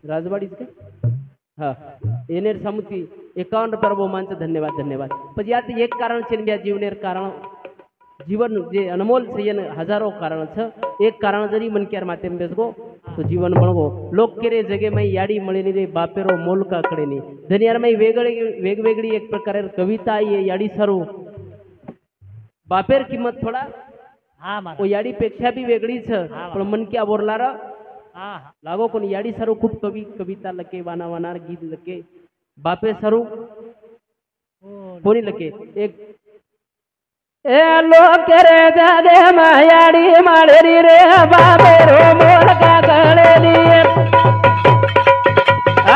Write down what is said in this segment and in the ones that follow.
राजवाडीच का हा येनेर समुती 51 बहुमानचं धन्यवाद धन्यवाद. पण यात एक कारण छे जीवनेर कारण जीवन जे अनमोल सयन हजारों कारण छ एक कारण जरी मन केर माते बेसगो तो जीवन बनगो लोक केरे जगे मै याडी मळेनी रे बापेरो मोल का कडेनी धनियार मै वेगवेगळी एक प्रकार कविता ये याडी सरू बापेर किंमत थोडा वो याडी पेक्षा भी वेगळीच पण मन क्या बोरलार लागो कोण याडी सरू खूप कविता लके वाना वानार गीत लके बापे सरू कोणी लके एक ए लोक रे जादे मायाडी माळेरी रे बाबे रो मोल का कळेली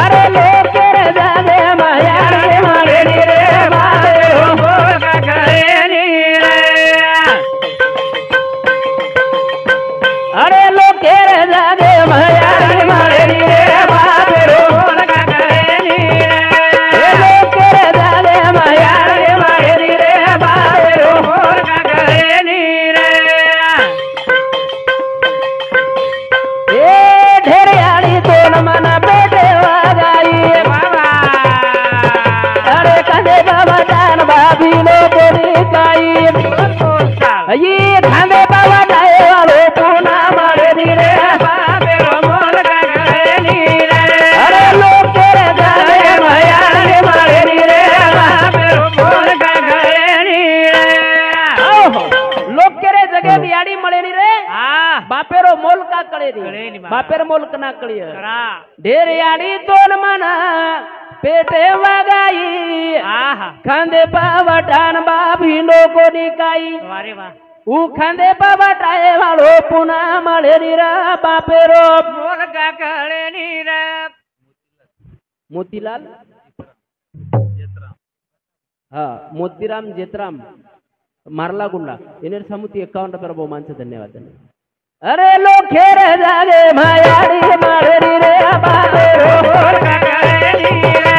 अरे लोक रे जादे मायाडी माळेरी रे बाबे रो मोल का कळेली अरे लोक रे जादे मायाडी माळेरी रे बाबे रो मोल का कळेली ए लोक रे जादे मायाडी माळेरी रे बाबे रो ये खांदे बाबा डाए वालो पूना मारे नी रे बाबे रो मोल का कळेली रे अरे लोक तेरे जाए माया रे मारे नी रे बाबे रो मोल का कळेली रे लोक तेरे जगे बियाडी मळे नी रे बापे रो मोल का कळेली बापे रो मोल कना कळिय ढेर याडी तोन मना पेटे वगाई खांदे पावटान बाभी लोको निकाई वारे वाह ऊ खांदे पावटाए वालो पुना मळे नीरा बापे रो मोल का कळे नीरा मोतीलाल हा मोतीराम जेतराम मारला गुंडा येनेर समुती 51 बहुमानचं धन्यवाद. अरे लोखेर जागे मायाडी मळे नी रे बापे रो मोल का कळे नीरा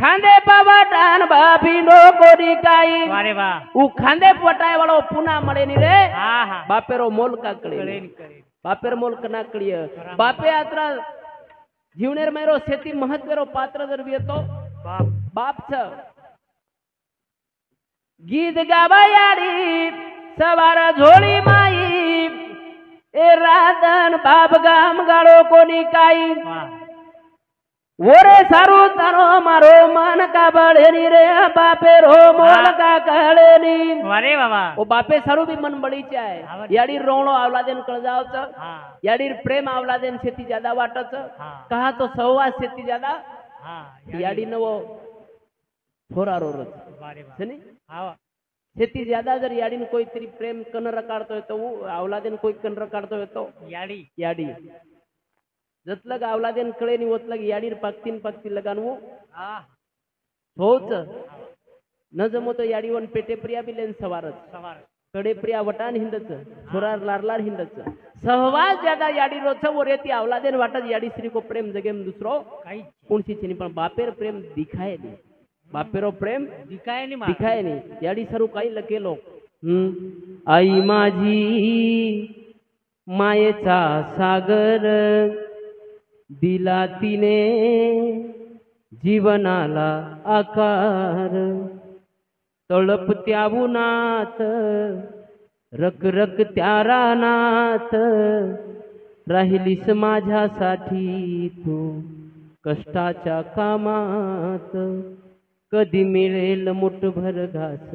खांदे पावटान बाभी लोको निकाई वारे वाह ऊ खांदे पटाय वालो पुना मळे नी रे बापेरो मोल का कळे बापेर मोल कना कळिय बापे आत्रा जीवनेर मेरो शेती महत्वेरो पात्र जर येतो बाप छ गीत गावायाडी सवार झोळी माई ए राधन बाप गाम गाळो कोणी काई ओरे सारू तारो मारो मन का बळेनी रे बापे रो मोल का कळेनी अरे बाबा ओ बापे सारू भी मन बळी चाय याडी रोणो आवलादेन कळ जावच याडी प्रेम आवलादेन शेती ज्यादा वाटच कहा तो सहवास शेती ज्यादा याडी नवो थोरा रोरच सनी शेती ज्यादा जर याडीन कोईतरी प्रेम कन रकाडतोय तो अवलादेन कोई कन रकाडतोय तो याडी याडी जतलग अवलादेन कळे नि ओतलग याडीर पाकतीन लगानवो हा होच न जमो तो याडीवन पेटे प्रिया बिलेन सवारच सवार कडे प्रिया वटान हिंदच छोरार लारलार हिंदच सहवास ज्यादा याडी रोच वो रेती अवलादेन वाटत याडी श्री को प्रेम जगेम दुसरो काही कोणसी चिनी पण बापेर प्रेम दिखाय नहीं बापेरो प्रेम दिखाय नाही दिखाय नाही याडी सरू काही लकेलो आई माझी मायेचा सागर दिला तिने जीवनाला आकार तळप त्या उन्हात रक रक त्या रानात राहिलीस माझ्यासाठी तू कष्टाच्या कामात कधी मिळेल मुठभर घास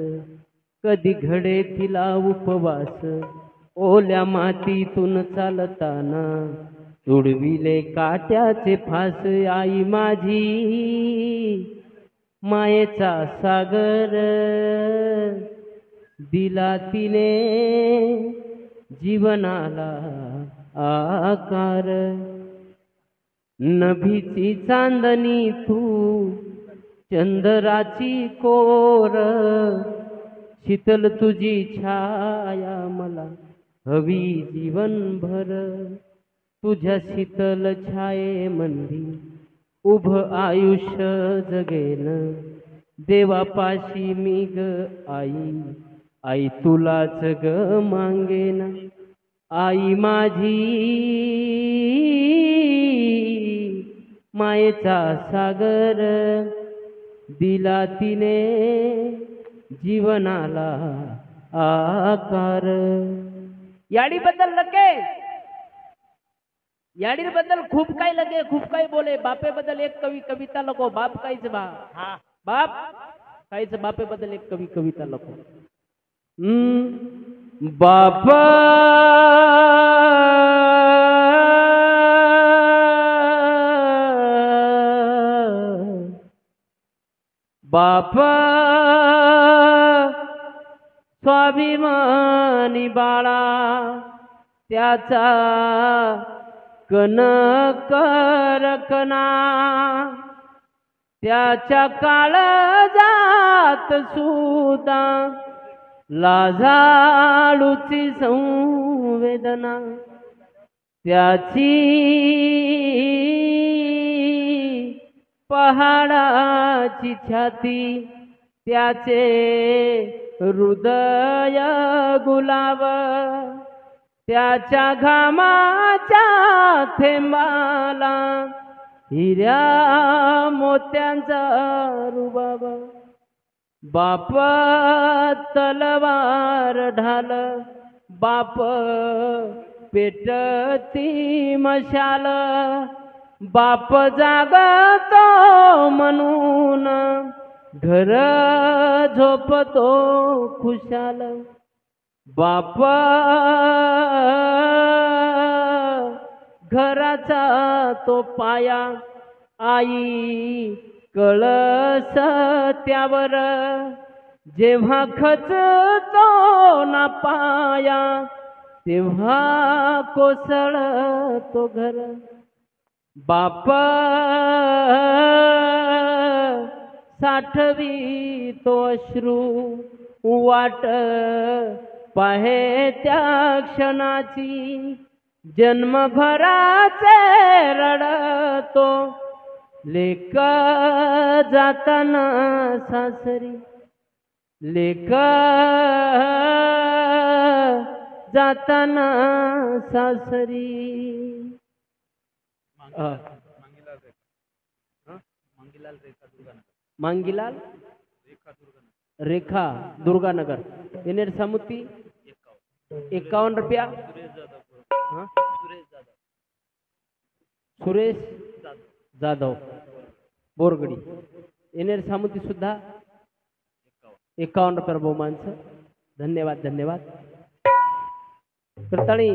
कधी घडे तिला उपवास ओल्या मातीतून चालताना तुडविले काट्याचे फास आई माझी मायेचा सागर दिला तिने जीवनाला आकार नभीची चांदणी तू चंद्राची कोर शीतल तुझी छाया मला हवी जीवनभर तुझ्या शीतल छाये मंदी उभ आयुष्य जगेन देवापाशी मी ग आई आई तुलाच ग मागेन आई माझी मायेचा सागर दिला तिने जीवनाला आकार याडी बद्दल लगे याडीर बद्दल खूप काही लगे खूप काही बोले बापे बद्दल एक कविता लको बाप काहीच बा हा बाप काहीच बापे बद्दल एक कविता लको बाप बाप स्वाभिमानी बाळा त्याचा कनक रकना त्याच्या काळजात सुद्धा लाजाळूची संवेदना त्याची पहाडाची छाती त्याचे हृदय गुलाब त्याच्या घामाच्या थेंबाला हिऱ्या मोत्यांचा रुबाब बाप तलवार ढाल बाप पेटती मशाल बाप जागतो म्हणून घर झोपतो खुशाल बाप घराचा तो पाया आई कळस त्यावर जेव्हा खचतो ना पाया तेव्हा कोसळतो घर बाप साठवी तो अश्रू वाट पाहे त्या क्षणाची जन्मभराचे रडतो लेक जाताना सासरी लेक जाताना सासरी मांगीलाल रेखा दुर्गानगर एनेर समुती 51 रुपया सुरेश जाधव बोरगडी एनेर सामुती सुद्धा 51 रुपया बहुमान धन्यवाद धन्यवाद करताणी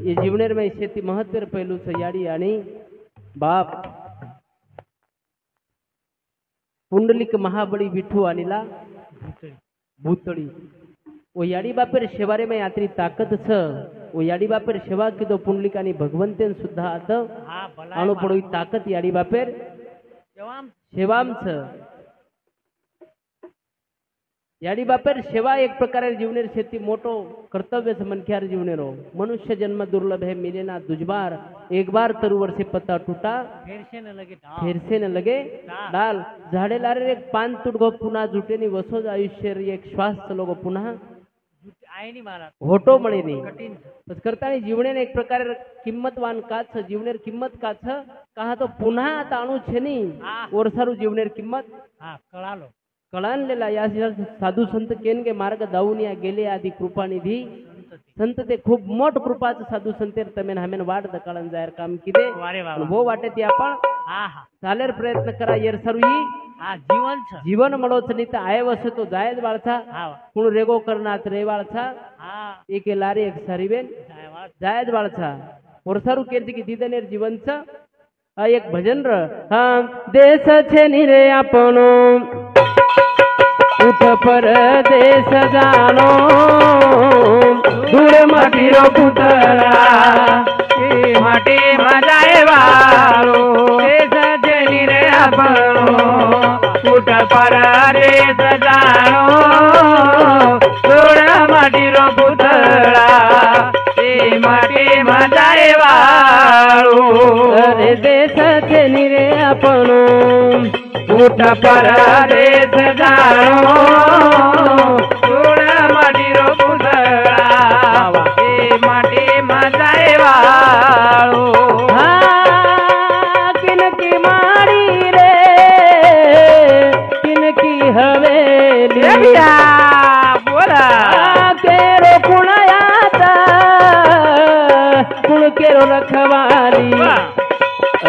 ये जीवनेर में शेती महत्व पहलू से याडी आणि बाप पुंडलिक महाबळी विठू आणिला भूतळी वो याडी बापेर शेवारे में यात्री ताकत छ वो याडी बापेर शेवा कीधो पुंडलिकानी भगवंतेन सुद्धा आत आणो पडो ताकत याडी बापेर शेवाम छ याडी बापेर शेवा एक प्रकारे जीवनेर शेती मोटो कर्तव्य छ मनख्यार जीवनेरो मनुष्य जन्म दुर्लभ है मिले ना दुजबार एक बार तरु वर्षे पत्ता टूटा फिर से न लगे डाल झाडे लारे एक पान तुडगो पुन्हा जुटेनी वसोज आयुष्य एक श्वास चलोगो पुन्हा होटो मळे नहीं बस करता जीवने एक प्रकार किंमतवान का छ जीवनेर किंमत का छ कहा तो पुन्हा आता आणू छे नी ओरसारू जीवनेर किंमत कळालो कळानलेला या साधू संत केनगे मार्ग दावूनिया गेले आदि कृपानिधी संत ते खूप मोठ कृपाच साधू संतेर तमेन हमेन वाट दकाळन जायर काम किदे वो वाटे ती आपण चालेर प्रयत्न करा येर सर्वी जीवन मळोच नी तर आय वसे तो जायज बाळछा कोण रेगो करनात रे बाळछा एक लारी एक सरीबेन जायज बाळछा ओरसारू केरती की दीदनेर जीवनच एक भजन र देश छे नी रे आपणो उठ परदेश जानो धूळ माटीरो पुतळा ए माटी मजाए वालो देश जेनी रे आपणो उठ परदेश जानो धूळ माटीरो पुतळा ए माटी मजाए वालो अरे देश जेनी रे आपणो उठ परदेश जानो धूळ माटीरो पुतळा ए माटी मजाए वालो किनकी मारी रे किनकी हवेली बोला केरो कुणायाता कुण केरो रखवाली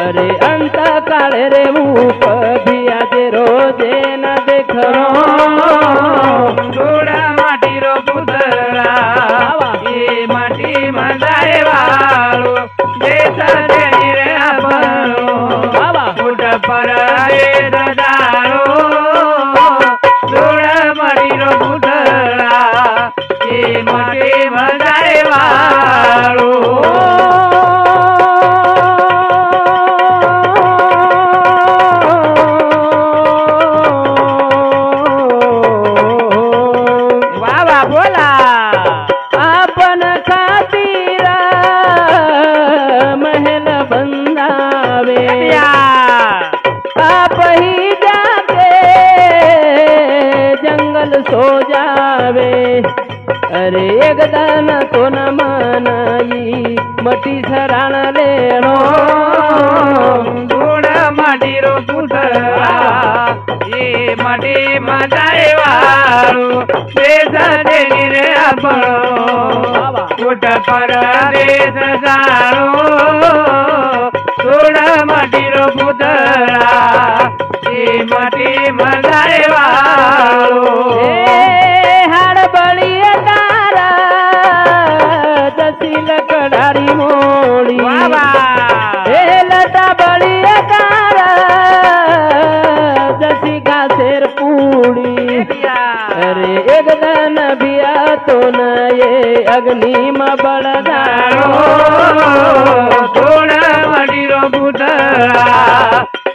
अरे अंत काळे रे मूप भिया दे रोजे न देखरो धूळ माटीरो पुतळा ए माटी मजाए वालो देश जेनी रे आपणो उठ परदेश जानो धूळ माटीरो पुतळा ए माटी मजाए वालो सो जावे अरे एक दान तो न मानाई मटी सराण लेनो धूळ माटीरो पुतळा ए माटी मजाए वालो देश जेनी रे आपणो उठ परदेश जानो धूळ माटीरो पुतळा ए माटी मजाए वालो लकड़ारी मोड़ी लटा बड़ी तारा जसी घासेर पूड़ी अरे एक दान बिया तो न ये अग्नि में बड़ जानो धूळ माटीरो पुतळा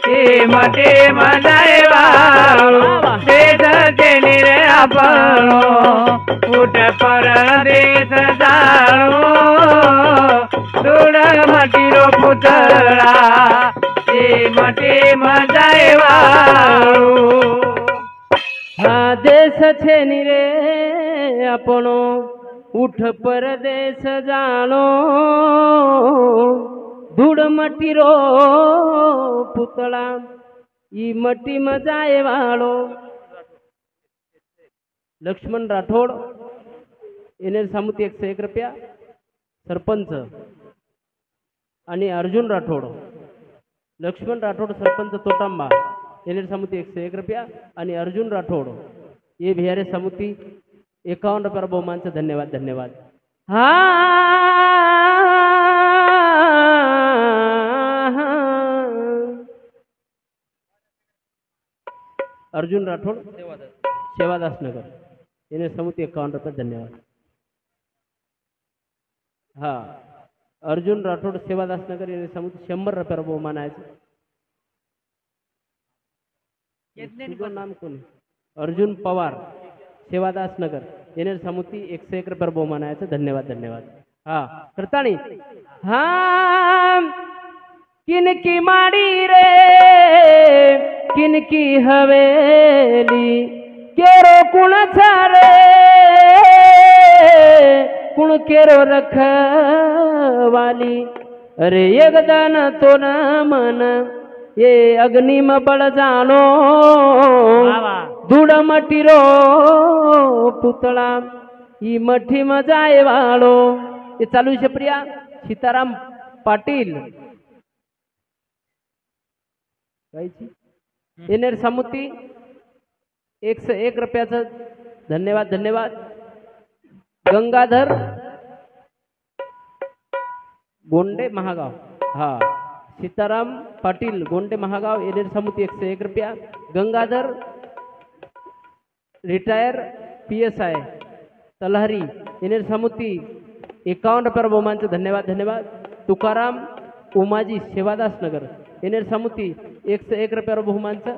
ए माटी मजाए वालो देश जेनी रे आपणो उठ परदेश जानो धूळ माटीरो पुतळा ए माटी मजाए वालो हा देश छे नी रे आपणो उठ परदेश जानो धूळ मटीरो पुतळा ई मटी मजाए वालो लक्ष्मण राठोड एने सामुती 101 रुपया सरपंच आणि अर्जुन राठोड लक्ष्मण राठोड सरपंच तोटांबा एने सामुती 101 रुपया आणि अर्जुन राठोड ये बिहारे सामुती 51 रुपया बहुमान से धन्यवाद धन्यवाद अर्जुन राठोड सेवादास नगर એને સમૂહથી 51 રૂપિયા ધન્યવાદ. હા अर्जुन राठोड सेवादास नगर એને સમૂહથી 100 રૂપિયા બહુમાન આવે છે. નામ કોને? अर्जुन पवार सेवादास नगर એને સમૂહથી 101 રૂપિયા બહુમાન આવે છે. ધન્યવાદ ધન્યવાદ. હા કરતાણી. હા किनकी माड़ी रे किनकी हवेली केरो कुण छारे कुण केरो रखवाली अरे यगदान तो न मन ये अग्नि में बल जानो धूड़ मटीरो पुतळा ई मठी में जाए वालो. ये चालू है प्रिया सीताराम पाटील एनर समूहती 101 रुपयाचं धन्यवाद धन्यवाद. गंगाधर गोंडे महागाव हा सीताराम पाटील गोंडे महागाव एनर समूहती 101 रुपया. गंगाधर रिटायर PSI तलहरी एनर समूहती 51 रुपया बहुमानचं धन्यवाद धन्यवाद. तुकाराम उमाजी सेवादास नगर एनर समूहती 101 रुपया बहुमानचं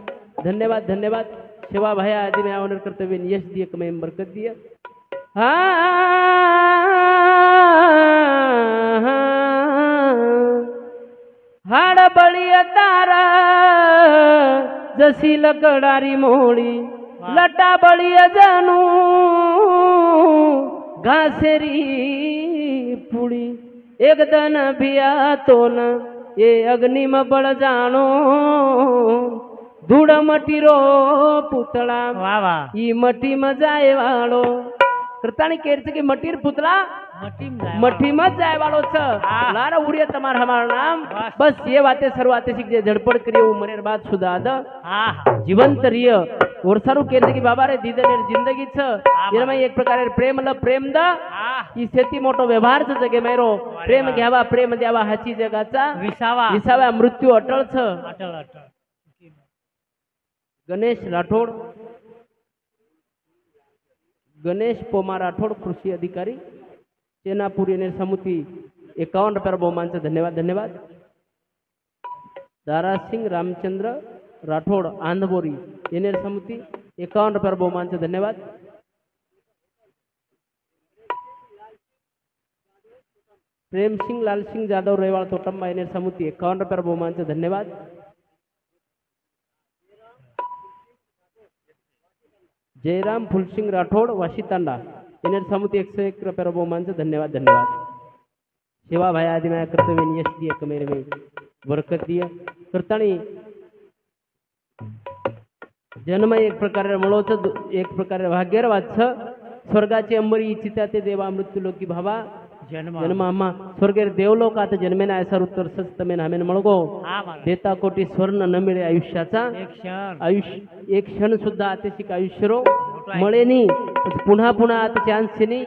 धन्यवाद धन्यवाद. सेवा भया आदि में ऑनर कर्तव्य यश दिए कमाई बरकत दिए. हाड बळी तारा जशी लकडारी मोळी लटा बळी जानू घासेरी पुळी एकदन भिया तो न ये अग्नि में बळ जानो धूड़ मटीरो पुतळा ई मठी में जाए वालो. करताणी केरचे की मटीर पुतला मठी में जाए वालो छ लारा उड़िया तमार हमारा नाम बस ये बातें सर्वाते सीख जे झड़पड़ करिए वो मरेर बात सुधा द जीवंत रिय और सारू केरचे की बाबा रे दीदे ने जिंदगी छ एમાં एक प्रकार प्रेम ल प्रेम द ई सेती मोटो व्यवहार छ जगे मेरो प्रेम घ्यावा प्रेम द्यावा हाची जगाचा विसावा मृत्यू अटळ छ. गणेश राठोड गणेश पोमा राठोड कृषी अधिकारी चेनापुर एने समूहती 51 रुपया बहुमानचं धन्यवाद धन्यवाद. दारा सिंह रामचंद्र राठोड आंधबोरी एने समूहती 51 रुपया बहुमानचं धन्यवाद. प्रेम सिंह लाल सिंह जाधव रेवाळ तोटंबा एने समूहती 51 रुपया बहुमानचं धन्यवाद. जयराम फुलसिंग राठोड वाशी तांडा एने समूहती 101 रुपया बहुमानचं धन्यवाद धन्यवाद. सेवा भाई आदि मैं कर्तव्य यश दिए कमेरे में बरकत दिए. करताणी जन्म एक प्रकार मळोच एक प्रकार भाग्यवाद छ स्वर्गाचे अंबरी इच्छिता ते देवा मृत्यू लोकी भावा जन्म अम्मा स्वर्गेर देवलोकात जन्मेना ऐसा उत्तर सस्तमेन हमेन मळगो देता कोटी स्वर्ण न मिळे आयुष्याचा आयुष्य एक क्षण सुद्धा अतिशिक आयुष्यरो मळे नी पुन्हा पुन्हा आता चान्स नी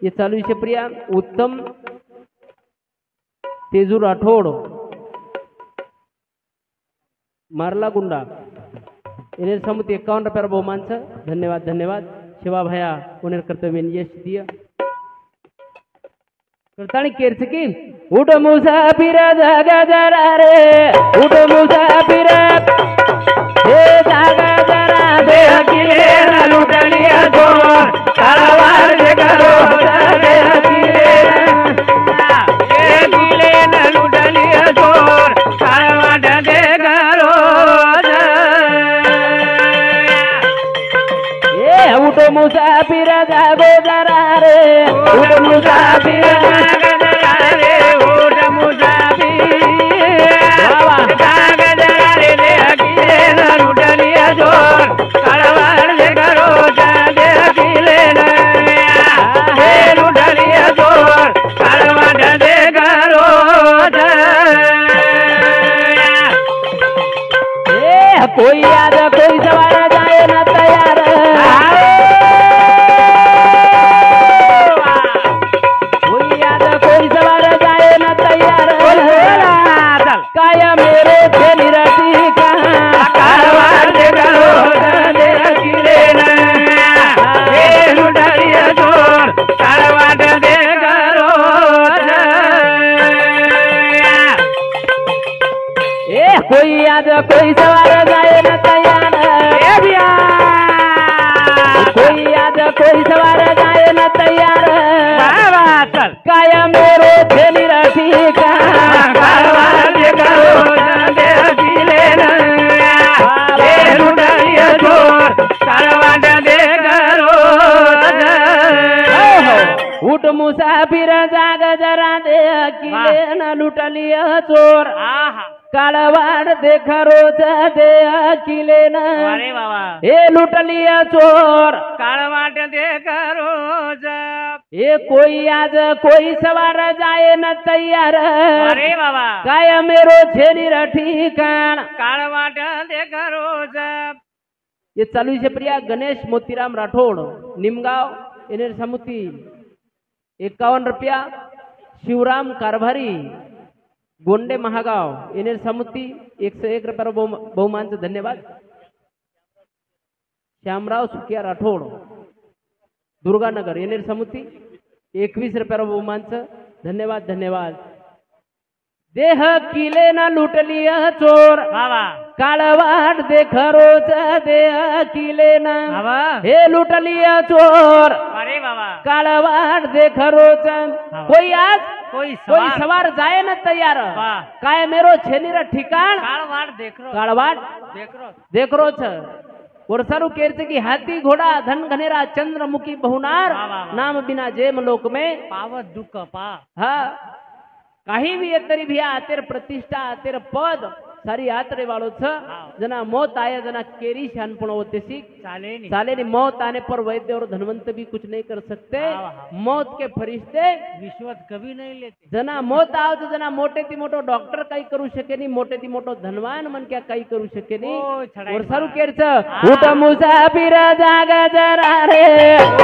ये चालू विषय प्रिया उत्तम तेजू राठोड मारला गुंडा एने समूहती 51 रुपया बहुमानचं धन्यवाद धन्यवाद. शिवा भया पुनर कर्तव्य यश दिया. करताणी केरचकी उठ मुसाफिर जागा जरा रे उठ मुसाफिर हे जागा जरा दे किले न लुटलिया तो तलवार जे करो दे किले न लुटलिया तो तलवार दे करो ए उठ मुसाफिर जागो जरा रे उठ मुसाफिर कोई याद कोई सवार जाए ना तैयार कोई याद कोई आज कोई सवार जाए न तैयार ए बिया कोई आज कोई सवार जाए न तैयार बाबा चल काया मेरो थेली रखी का कारवार दे करो दे दिले न ए लुटाइया चोर कारवार दे करो उठ मुसाफिर जाग जरा दे किले न लूट लिया चोर काळवाड देख रोज दे किले न अरे बाबा हे लूट लिया चोर कारवार दे करो हे कोई आज कोई सवार जाए न तैयार अरे बाबा काय मेरो छेली ठिकाण कारवार दे करो ये चालू છે પ્રિયા ગણેશ મોતીરામ રાઠોડ નિમગાંવ એને સમુતી 51 रुपया शिवराम कारभारी गोंडे महागाव એને સમુતી 101 रुपया बहुमानचं धन्यवाद श्यामराव सुकिया राठोड दुर्गानगर એને સમુતી 21 रुपया बहुमानचं धन्यवाद धन्यवाद देह किले न लुटलिया चोर बाबा काळवाट देख रोज देह किले न बाबा हे लुटलिया चोर अरे बाबा काळवाट देख रोज कोई आज कोई कोई सवार जाए न तैयार वाह। काय मेरो छेनीर ठिकाण कारवार देख रो काळवाट देख रो देख रोज वर्षारू केरचे की हाथी घोड़ा धन घनेरा चंद्रमुखी बहुनार वाह, वाह, वाह। नाम बिना जेम लोक में पावत दुख पा हा काही भी ये तरी भी आतेर प्रतिष्ठा आतेर पद सारी यात्रे वालों छ जना मौत आया जना केरी शानपण होते सी चाले नहीं मौत आने पर वैद्य और धनवंत भी कुछ नहीं कर सकते मौत के फरिश्ते विश्वत कभी नहीं लेते जना मौत आओ तो जना मोटे ती मोटो डॉक्टर काही करू शके नहीं मोटे ती मोटो धनवान मन क्या काही करू शके नहीं और सारू केर छ उठ मुसाफिर जाग जरा रे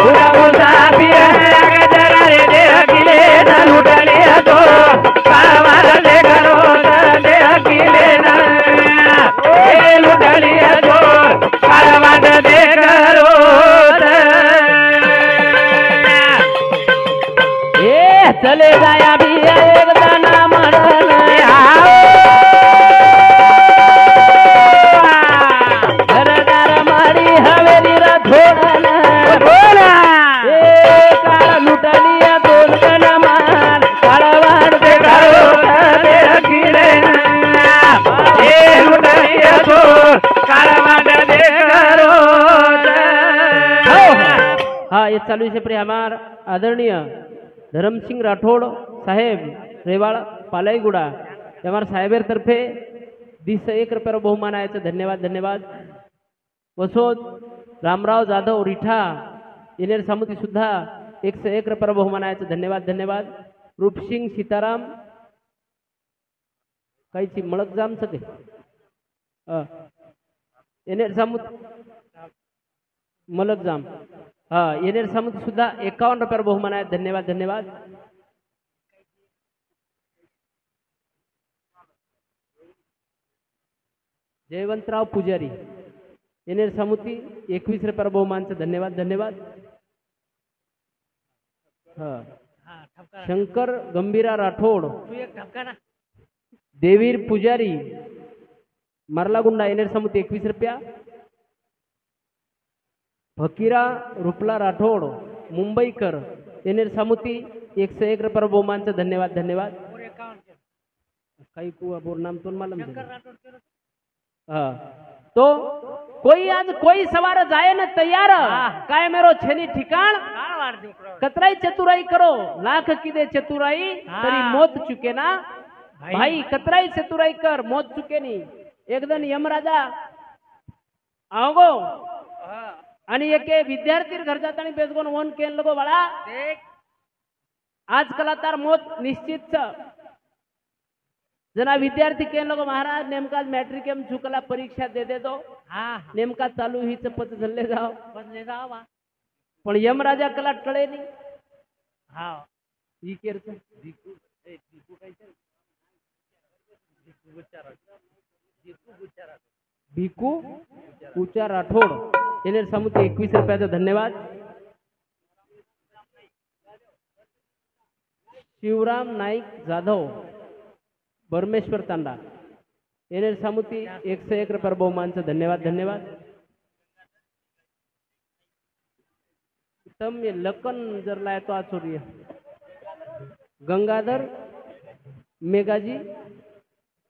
उठ मुसाफिर जाग जरा रे देह किले न लुटले तो कारवार दे करो दे किले न ए लुटलिया तो कारवार दे करो ए चले जाया भी एक दाना मरन घरदार मारी हवेली रा थोडन ए काळ लुटलिया दोन जण मार काळवाड दे करो दे किले न ए लुटलिया तो कारवार दे करो हाँ ये चालू से प्रिय हमार आदरणीय धरम सिंह राठोड साहेब रेवाड़ पालाईगुड़ा हमारे साहेबर तर्फे 1 रुपया बहुमान आहे धन्यवाद धन्यवाद वसोद रामराव जाधव रिठा येनेर सामुती सुद्धा 101 रुपया बहुमान आहे धन्यवाद धन्यवाद रूपसिंग सीताराम काहीची मळक जाम सके येनेर सामुत मलक जाम हाँ येनेर सामुती सुद्धा 51 रुपया बहुमान आहे धन्यवाद धन्यवाद जयवंतराव पुजारी येनेर सामुती 21 रुपया बहुमानचं धन्यवाद धन्यवाद हाँ शंकर गंभीरा राठोड तू एक ठपका ना देवीर पुजारी मरलागुंडा येनेर सामुती 21 रुपया फकीरा रुपला राठोड मुंबईकर येनेर सामुती 101 रुपया बहुमानचं धन्यवाद धन्यवाद काही कुआ बोर नाम तो मालूम हाँ तो कोई आज कोई सवार जाए न तैयार काय मेरो छेनी ठिकाण कारवार देख रो कतराई चतुराई करो लाख किदे चतुराई तरी मौत चुके ना भाई कतराई चतुराई कर मौत चुके नहीं एक दिन यमराजा आओगो आणि एके विद्यार्थी घर जाताना बेसगोन वन केन लगो बाळा देख आजकाल तार मौत निश्चित छ जना विद्यार्थी केन लगो महाराज नेमका मॅट्रिक एम चुकला परीक्षा दे दे दो हाँ नेमका चालू हीच पत झल्ले जाओ बस ले जाओ बा पण यमराजा कला टळे नाही हाँ ही केरच भिकू उचा राठोड येनेर सामुती 21 रुपयाचा धन्यवाद शिवराम नाईक जाधव परमेश्वर तांडा येणे सामुती 101 रुपये बहुमानचं धन्यवाद धन्यवाद तम लकन जर लाय तो आचोरी गंगाधर मेघाजी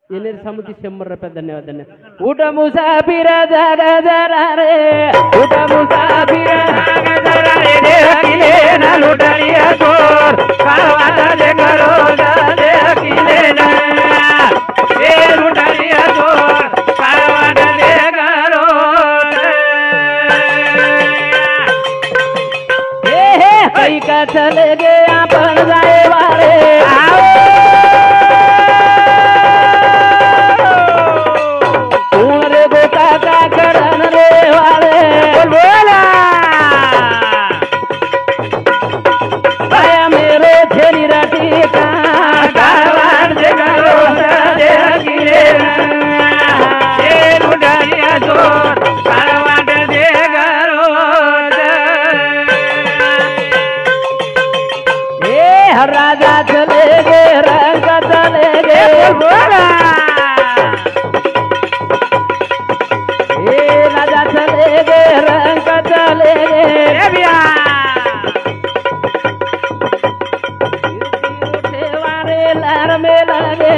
येणे सामुती 100 रुपये धन्यवाद धन्यवाद उठ मुसाफिर जागा जरा रे उठ मुसाफिर जागा जरा रे देह किले ना लुटालिया चोर काळवाटा दे करो देह किले ना ए लुटालिया चोर काळवाटा दे करो हे कई का चले गे आपण जाए वाले राजा चले गे रंग चले गे राजा चले गे रंग चले गे वारे लार में लगे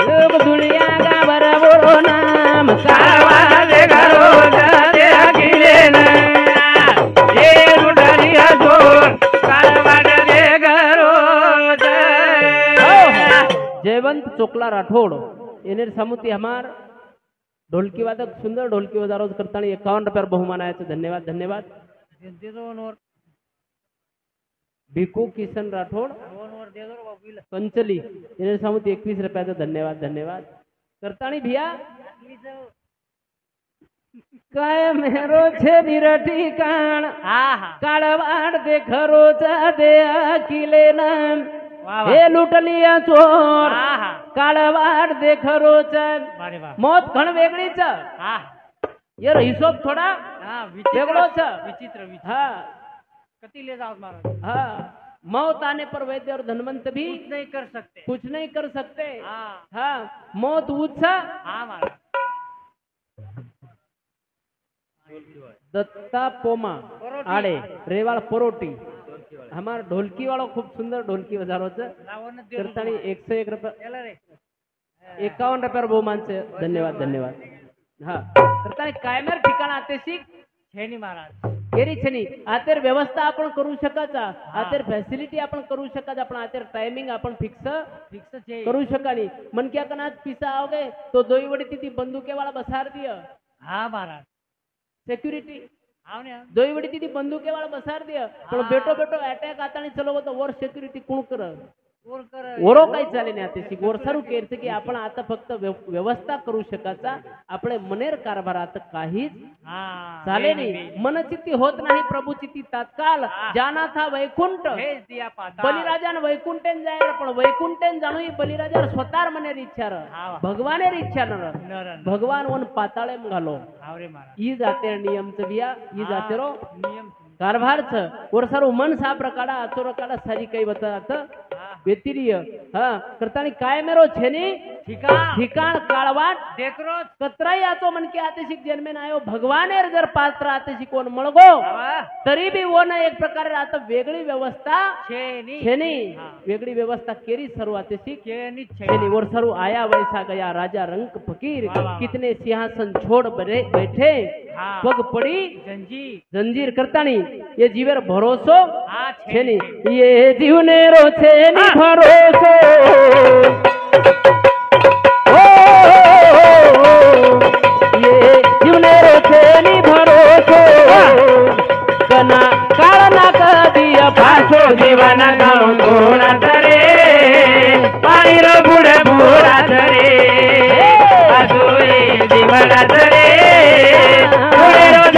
लोग दुनिया का बड़ा बोलो नाम सावा दे करो दे अकेले ना ये लुटारिया जोर जयवंत चोकला राठौड़ येनेर सामुती हमार ढोलकी वादक सुंदर ढोलकी वजारोज करताना 51 रुपये बहुमान आहे धन्यवाद धन्यवाद भिकू किशन राठौड़ पंचली येनेर सामुती 21 रुपयाचा धन्यवाद धन्यवाद करतानी भिया काय मेरो छे निरठी काण काळवाड दे खरोचा दे अकिले नाम हे लुटलिया चोर काळवाड दे खरोचा मौत घण वेगळीच यार हिशोब थोडा वेगळोच विचित्र हा कती ले जाओ महाराज हा मौत आने पर वैद्य और धनवंत भी कुछ नहीं कर सकते हाँ मौत ऊंचा हाँ महाराज दत्ता पोमा आड़े रेवाड़ परोटी हमारा ढोलकी वालों खूब सुंदर ढोलकी बजारो करतानी 101 रुपये 51 रुपये बहुमान से धन्यवाद धन्यवाद हाँ करतानी कायमेर ठिकाण आते शिक छेनी महाराज केरी छेनी आतेर व्यवस्था आपण करू शकाचा आतेर फॅसिलिटी आपण करू शकाचा आपण आतेर टायमिंग आपण फिक्स करू शकानी मन क्या कना पिसा आओगे तो दोई वडी ती बंदुके वाला बसार दिया हाँ महाराज सिक्युरिटी दोई वडी ती बंदुके वाला बसार दिया पण बेटो बेटो अटॅक आता चलो तो वर सिक्युरिटी कोण कर ओरो काही चाले नाही आता वर सारू केरते की आपण आता फक्त व्यवस्था करू शकाचा आपले मनेर कारभार आता काहीच चाले नाही मनचित्ती होत नाही प्रभुचित्ती तात्काळ जाना था वैकुंठ बलिराजान वैकुंठेन जायला पण वैकुंठेन जाणू बलिराजा स्वतः मनेर इच्छार भगवानेर इच्छा नर भगवान वन पाताळे घालो ई जाते नियमच बिया ई जाते रो नियम कारभारच वर सारू मन सा प्रकारा आचोर काढा सारी काही बतात व्यतिरिय हा करतानी काय मेरो छेनी ठिकाण काळवाट देखरो कतराई आतो मन के आतेशिक जन्मे नायो भगवानेर जर पात्र आतेशिक कोण मळगो तरी बी वन एक प्रकारे आता वेगळी व्यवस्था छेनी वेगळी व्यवस्था केरी सर्व आतेशिक छेनी वर सर्व आया वैसा गया राजा रंक फकीर कितने सिंहासन छोड़ बैठे पग पड़ी जंजीर करतानी ये जीवेर भरोसो छेनी ये जीवने रो छेनी भरोसो ये जीवने रो छेनी भरोसो कना काळना कदिया फासो जीवन गाऊन गोळा तरे पाणी रो बुडे बुडा तरे आजोई जीवना तरे पुढे रोज